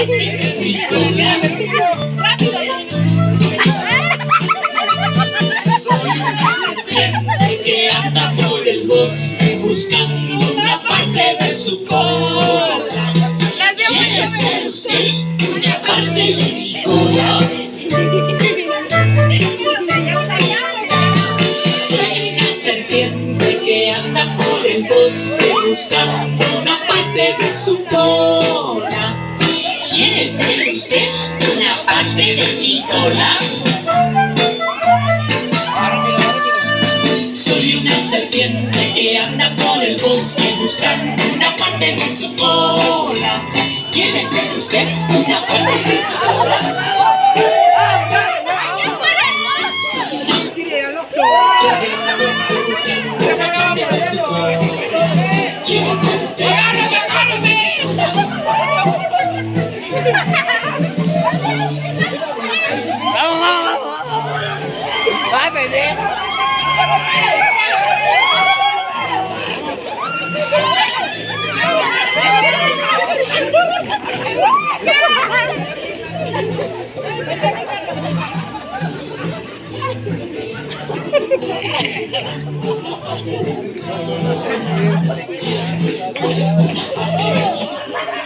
Que anda por el bosque buscando una parte de su cola. ¿Quiere ser usted una parte de mi cola? Soy una serpiente que anda por el bosque buscando una parte de su cola. ¿Quiere ser usted una parte de mi cola? Soy una serpiente que anda por el bosque buscando una parte de su cola. ¿Quiere ser usted una parte de mi cola? ¿Quiere ser usted?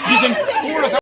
Dicen,